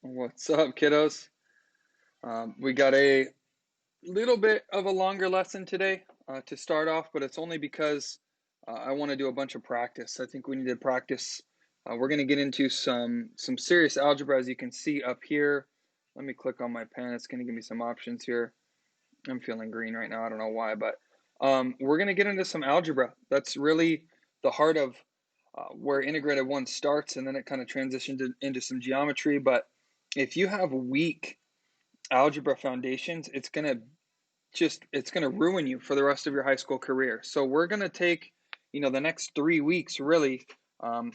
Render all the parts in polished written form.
What's up, kiddos? We got a little bit of a longer lesson today to start off, but it's only because I want to do a bunch of practice. I think we need to practice. We're going to get into some serious algebra, as you can see up here. Let me click on my pen. It's going to give me some options here. I'm feeling green right now. I don't know why, but we're going to get into some algebra. That's really the heart of where integrated one starts, and then it kind of transitioned into some geometry. But if you have weak algebra foundations, it's gonna ruin you for the rest of your high school career. So we're gonna take, the next 3 weeks really um,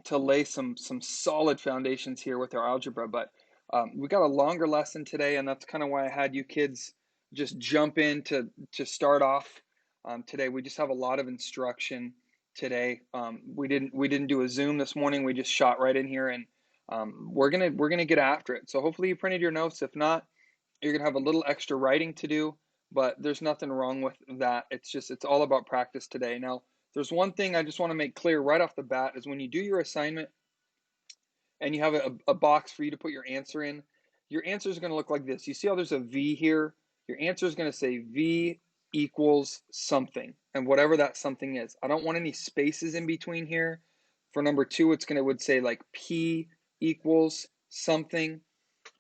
to lay some solid foundations here with our algebra. But we got a longer lesson today, and that's kind of why I had you kids just jump in to start off today. We just have a lot of instruction today. We didn't do a Zoom this morning. We just shot right in here, and we're gonna get after it. So hopefully you printed your notes. If not, you're gonna have a little extra writing to do, but there's nothing wrong with that. It's all about practice today. Now, there's one thing I just want to make clear right off the bat is when you do your assignment and you have a box for you to put your answer in, your answer is going to look like this. You see how there's a V here? Your answer is going to say V equals something, and whatever that something is. I don't want any spaces in between here. For number two, would say like P equals something.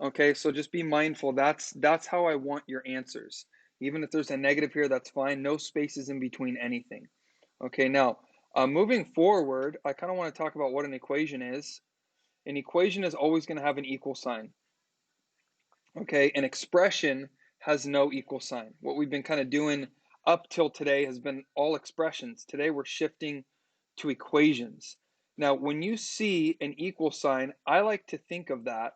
Okay, so just be mindful. That's how I want your answers. Even if there's a negative here, that's fine. No spaces in between anything. Okay, now moving forward, I kind of want to talk about what an equation is. An equation is always going to have an equal sign. Okay, an expression has no equal sign. What we've been kind of doing up till today has been all expressions. Today we're shifting to equations. Now, when you see an equal sign, I like to think of that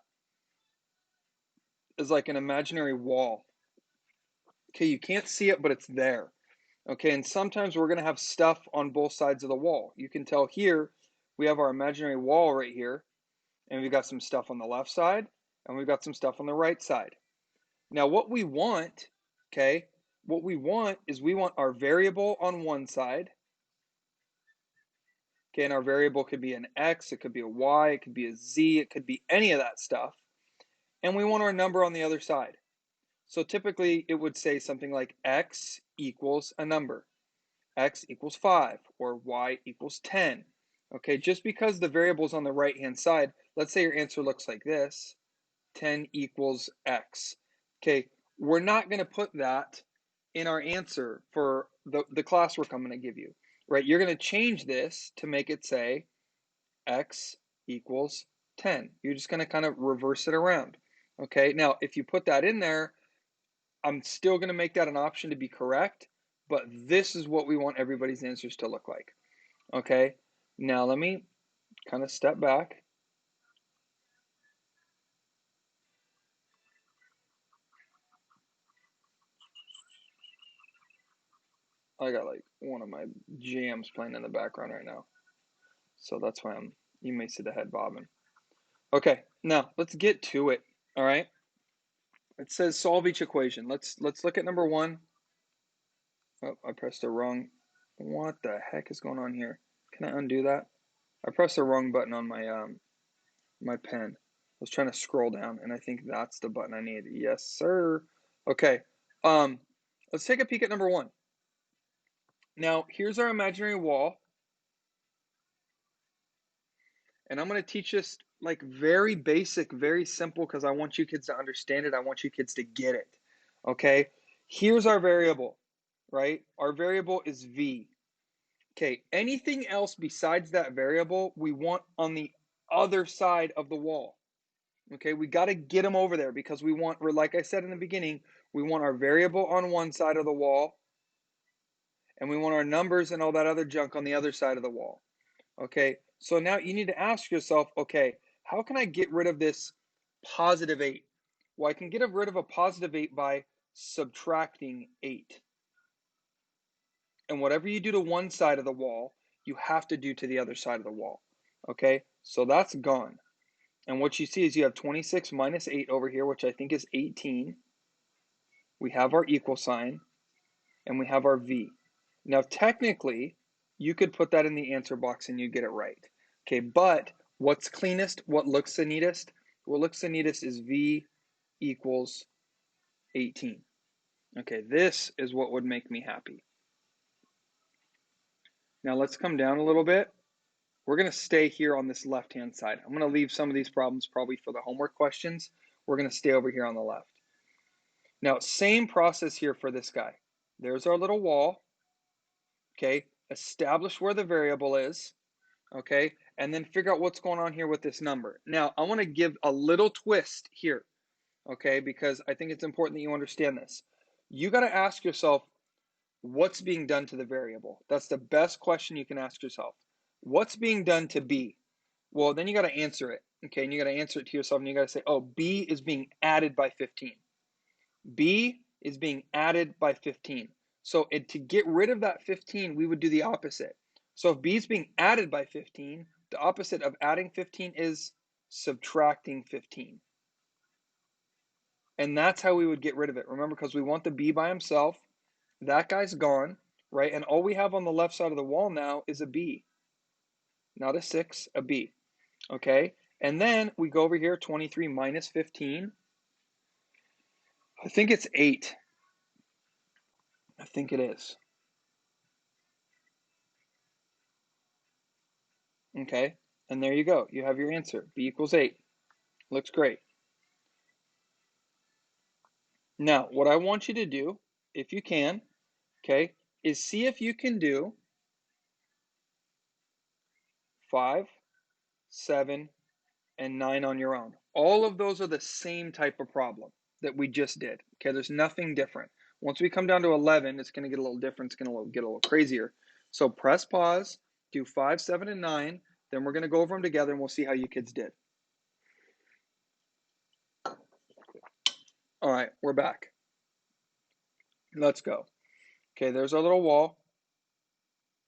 as like an imaginary wall. Okay, you can't see it, but it's there. Okay, and sometimes we're going to have stuff on both sides of the wall. You can tell here we have our imaginary wall right here, and we've got some stuff on the left side, and we've got some stuff on the right side. Now, what we want, okay, is we want our variable on one side. Okay, and our variable could be an x, it could be a y, it could be a z, it could be any of that stuff. And we want our number on the other side. So typically it would say something like x equals a number. X equals 5 or y equals 10. Okay, just because the variable is on the right hand side, let's say your answer looks like this, 10 equals x. Okay, we're not going to put that in our answer for the classwork I'm going to give you, right? You're going to change this to make it say x equals 10. You're just going to kind of reverse it around. Okay, now if you put that in there, I'm still going to make that an option to be correct, but this is what we want everybody's answers to look like. Okay, now let me kind of step back. I got like one of my jams playing in the background right now, so that's why you may see the head bobbing. Okay, now let's get to it. All right, it says solve each equation. Let's look at number one. Oh, I pressed the wrong. What the heck is going on here? Can I undo that? I pressed the wrong button on my pen. I was trying to scroll down, and I think that's the button I need. Yes, sir. Okay. Let's take a peek at number one. Now, here's our imaginary wall, and I'm going to teach this like very basic, very simple, because I want you kids to understand it. I want you kids to get it. Okay. Here's our variable, right? Our variable is v. Okay. Anything else besides that variable, we want on the other side of the wall. Okay, we got to get them over there because we want, like I said in the beginning, we want our variable on one side of the wall and we want our numbers and all that other junk on the other side of the wall. Okay, so now you need to ask yourself, okay, how can I get rid of this positive 8? Well, I can get rid of a positive 8 by subtracting 8. And whatever you do to one side of the wall, you have to do to the other side of the wall. Okay, so that's gone. And what you see is you have 26 minus 8 over here, which I think is 18. We have our equal sign, and we have our v. Now, technically, you could put that in the answer box and you get it right. Okay, but what's cleanest, what looks the neatest? what looks the neatest is v equals 18. Okay, this is what would make me happy. Now let's come down a little bit. We're going to stay here on this left-hand side. I'm going to leave some of these problems probably for the homework questions. We're going to stay over here on the left. Now, same process here for this guy. There's our little wall. Okay, establish where the variable is. Okay, and then figure out what's going on here with this number. Now, I want to give a little twist here. Okay, because I think it's important that you understand this. You got to ask yourself, what's being done to the variable? That's the best question you can ask yourself. What's being done to b? Well, then you got to answer it. Okay, and you got to answer it to yourself, and you got to say, oh, b is being added by 15. B is being added by 15. So to get rid of that 15, we would do the opposite. So if B is being added by 15, the opposite of adding 15 is subtracting 15. And that's how we would get rid of it. Remember, because we want the B by himself. That guy's gone, right? And all we have on the left side of the wall now is a B. Not a 6, a B. Okay? And then we go over here, 23 minus 15. I think it's 8. I think it is. Okay, and there you go. You have your answer. B equals 8. Looks great. Now, what I want you to do, if you can, okay, is see if you can do 5, 7, and 9 on your own. All of those are the same type of problem that we just did. Okay, there's nothing different. Once we come down to 11, it's going to get a little different. It's going to get a little crazier. So press pause, do 5, 7, and 9. Then we're going to go over them together, and we'll see how you kids did. All right, we're back. Let's go. Okay, there's our little wall.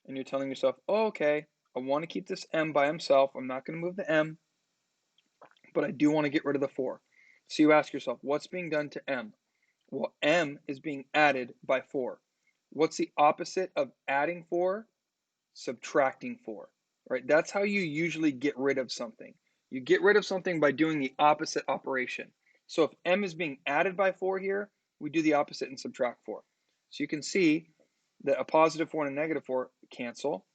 And you're telling yourself, oh, okay, I want to keep this m by himself. I'm not going to move the m, but I do want to get rid of the 4. So you ask yourself, what's being done to m? Well, m is being added by 4. What's the opposite of adding 4? Subtracting 4, right? That's how you usually get rid of something. You get rid of something by doing the opposite operation. So if m is being added by 4 here, we do the opposite and subtract 4. So you can see that a positive 4 and a negative 4 cancel.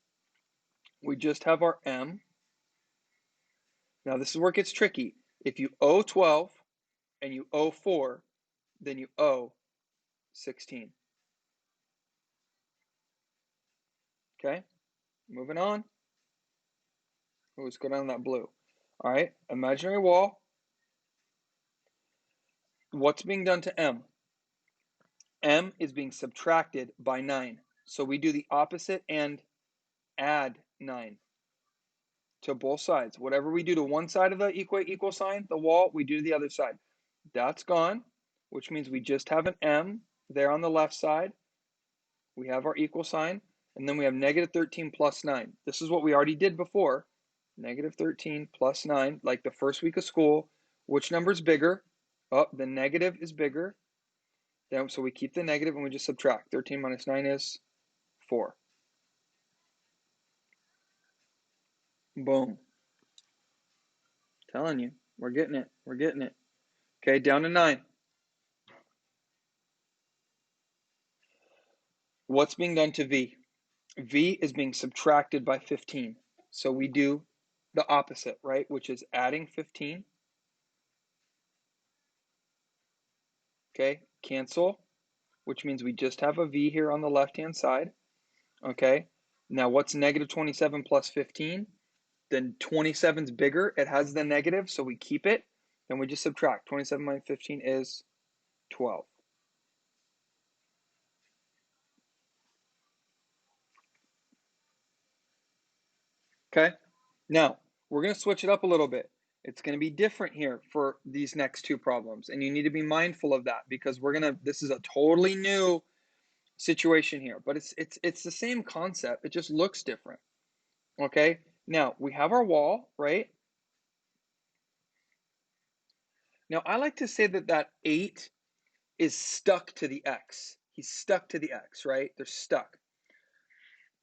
We just have our m. Now this is where it gets tricky. If you owe 12 and you owe 4, then you owe 16. Okay, moving on. Let's go down that blue. All right, imaginary wall. What's being done to m? M is being subtracted by 9. So we do the opposite and add 9 to both sides. Whatever we do to one side of the equal sign, the wall, we do to the other side. That's gone, which means we just have an M there on the left side. We have our equal sign, and then we have negative 13 plus 9. This is what we already did before. Negative 13 plus 9, like the first week of school. Which number is bigger? Oh, the negative is bigger. Then, so we keep the negative and we just subtract. 13 minus 9 is 4. Boom. Telling you, we're getting it. We're getting it. Okay, down to 9. What's being done to V? V is being subtracted by 15. So we do the opposite, right? Which is adding 15. Okay, cancel, which means we just have a V here on the left-hand side. Okay, now what's negative 27 plus 15? Then 27 is bigger. It has the negative, so we keep it. Then we just subtract. 27 minus 15 is 12. Okay, now we're going to switch it up a little bit. It's going to be different here for these next two problems, and you need to be mindful of that because this is a totally new situation here, but it's the same concept. It just looks different. Okay, now we have our wall, right? Now I like to say that 8 is stuck to the x. He's stuck to the x, right? They're stuck.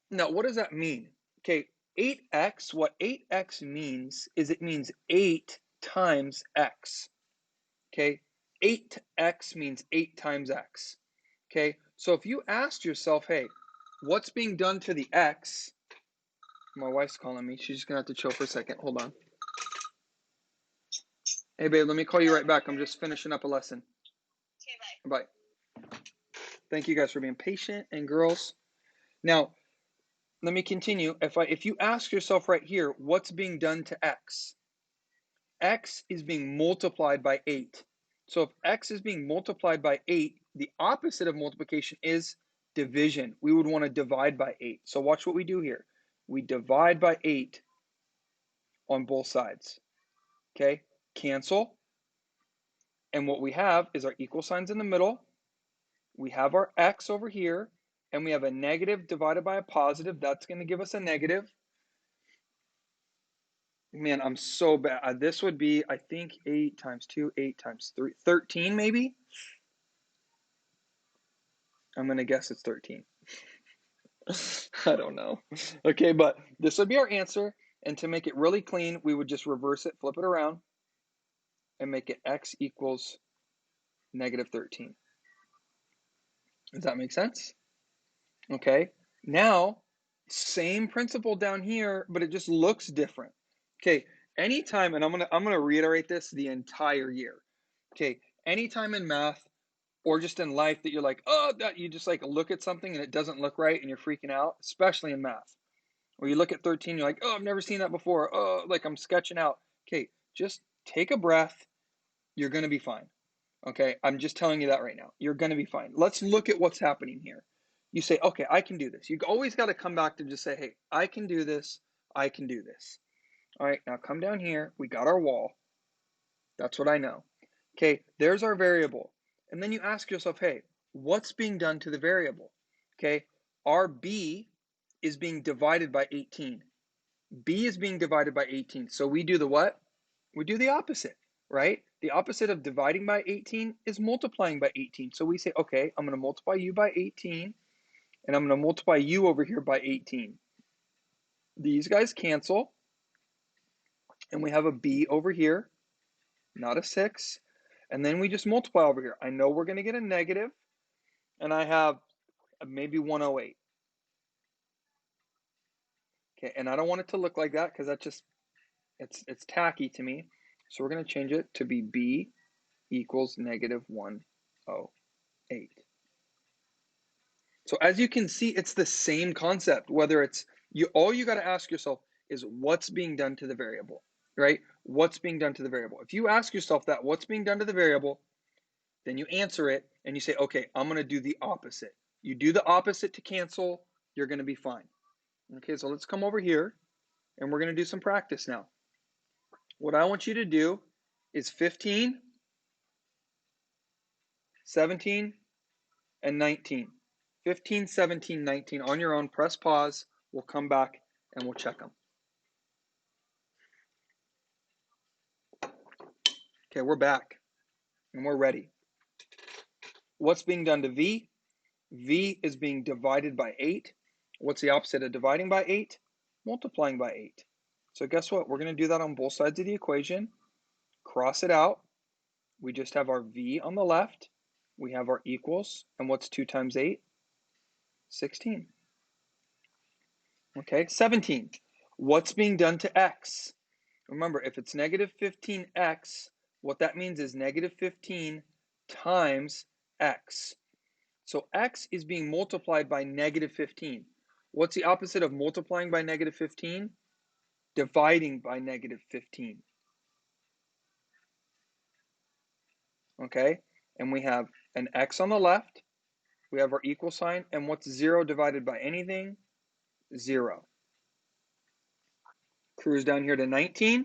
Now, what does that mean? Okay, 8x, what 8x means is it means 8 times x. Okay, 8x means 8 times x. Okay, so if you asked yourself, hey, what's being done to the x? My wife's calling me. She's just going to have to chill for a second. Hold on. Hey, babe, let me call you right back. I'm just finishing up a lesson. Okay, bye. Bye. Thank you guys for being patient, and girls. Now, let me continue. If you ask yourself right here, what's being done to x? X is being multiplied by 8. So if x is being multiplied by 8, the opposite of multiplication is division. We would want to divide by 8. So watch what we do here. We divide by 8 on both sides. Okay, cancel. And what we have is our equal signs in the middle. We have our x over here, and we have a negative divided by a positive. That's going to give us a negative. Man, I'm so bad. This would be, I think, 8 times 2, 8 times 3, 13 maybe? I'm going to guess it's 13. I don't know. Okay, but this would be our answer. And to make it really clean, we would just reverse it, flip it around, and make it x equals negative 13. Does that make sense? Okay, now, same principle down here, but it just looks different. Okay, anytime, and I'm gonna reiterate this the entire year. Okay, anytime in math or just in life that you're like, oh, that you just like look at something and it doesn't look right and you're freaking out, especially in math. Or you look at 13, you're like, oh, I've never seen that before. Oh, like I'm sketching out. Okay, just take a breath. You're going to be fine. Okay, I'm just telling you that right now. You're going to be fine. Let's look at what's happening here. You say, okay, I can do this. You always got to come back to just say, hey, I can do this. I can do this. All right, now come down here. We got our wall. That's what I know. Okay, there's our variable. And then you ask yourself, hey, what's being done to the variable? Okay, our b is being divided by 18. B is being divided by 18. So we do the what? We do the opposite, right? The opposite of dividing by 18 is multiplying by 18. So we say, okay, I'm going to multiply you by 18, and I'm going to multiply you over here by 18. These guys cancel, and we have a B over here, not a 6. And then we just multiply over here. I know we're going to get a negative, and I have maybe 108. Okay, and I don't want it to look like that because that's just, it's tacky to me. So we're going to change it to be B equals negative 108. So as you can see, it's the same concept, whether it's all you got to ask yourself is what's being done to the variable, right? What's being done to the variable? If you ask yourself that, what's being done to the variable, then you answer it and you say, okay, I'm going to do the opposite. You do the opposite to cancel, you're going to be fine. Okay, so let's come over here and we're going to do some practice now. What I want you to do is 15, 17, and 19. 15, 17, 19 on your own. Press pause. We'll come back and we'll check them. Okay, we're back and we're ready. What's being done to V? V is being divided by 8. What's the opposite of dividing by 8? Multiplying by 8. So guess what? We're going to do that on both sides of the equation. Cross it out. We just have our V on the left. We have our equals. And what's 2 times 8? 16. Okay, 17. What's being done to X? Remember, if it's negative 15x, what that means is negative 15 times x. So x is being multiplied by negative 15. What's the opposite of multiplying by negative 15? Dividing by negative 15. Okay, and we have an x on the left. We have our equal sign. And what's 0 divided by anything? 0. Cruise down here to 19.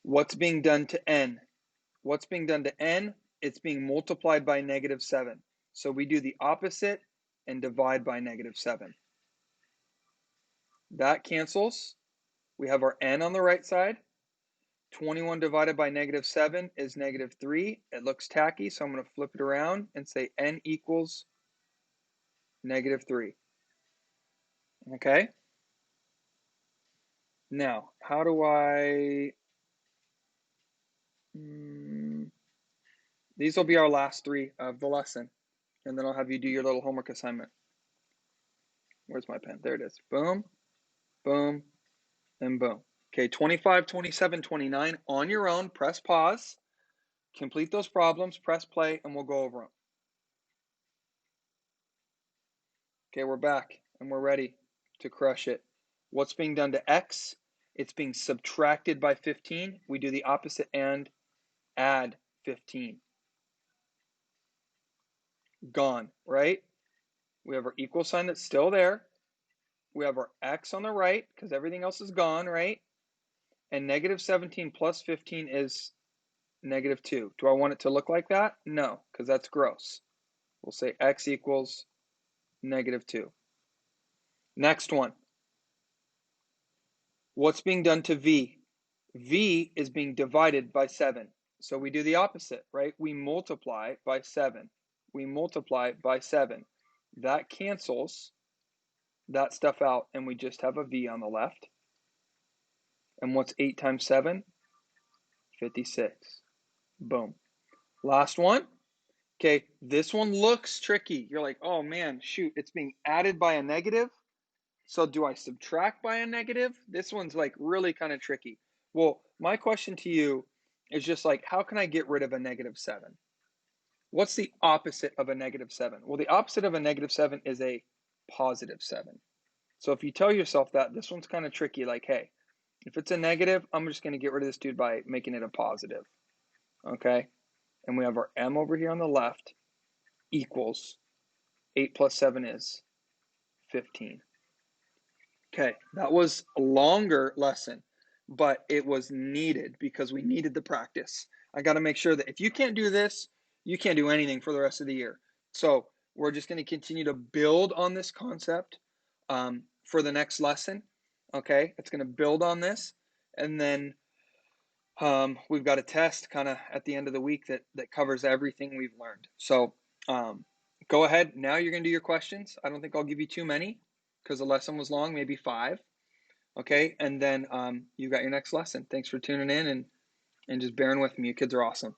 What's being done to n? What's being done to n? It's being multiplied by negative 7. So we do the opposite and divide by negative 7. That cancels. We have our n on the right side. 21 divided by negative 7 is negative 3. It looks tacky, so I'm going to flip it around and say n equals negative 3. Okay? Now, how do I... these will be our last 3 of the lesson, and then I'll have you do your little homework assignment. Where's my pen? There it is. Boom, boom, and boom. Okay, 25, 27, 29 on your own. Press pause. Complete those problems. Press play, and we'll go over them. Okay, we're back, and we're ready to crush it. What's being done to x? It's being subtracted by 15. We do the opposite and add 15. Gone, right? We have our equal sign that's still there. We have our x on the right because everything else is gone, right? And negative 17 plus 15 is negative 2. Do I want it to look like that? No, because that's gross. We'll say x equals negative 2. Next one. What's being done to v? V is being divided by 7. So we do the opposite, right? We multiply by 7. We multiply by 7. That cancels that stuff out, and we just have a v on the left. And what's 8 times 7? 56. Boom. Last one. Okay, this one looks tricky. You're like, oh man, shoot, it's being added by a negative. So do I subtract by a negative? This one's like really kind of tricky. Well, my question to you is just like, how can I get rid of a negative 7? What's the opposite of a negative 7? Well, the opposite of a negative 7 is a positive 7. So if you tell yourself that, this one's kind of tricky. Like, hey, if it's a negative, I'm just going to get rid of this dude by making it a positive. Okay? And we have our m over here on the left equals 8 plus 7 is 15. Okay, that was a longer lesson, but it was needed because we needed the practice. I got to make sure that if you can't do this, you can't do anything for the rest of the year. So we're just going to continue to build on this concept for the next lesson. Okay, it's going to build on this. And then we've got a test kind of at the end of the week that covers everything we've learned. So go ahead. Now you're going to do your questions. I don't think I'll give you too many because the lesson was long, maybe 5. Okay, and then you got your next lesson. Thanks for tuning in and just bearing with me. You kids are awesome.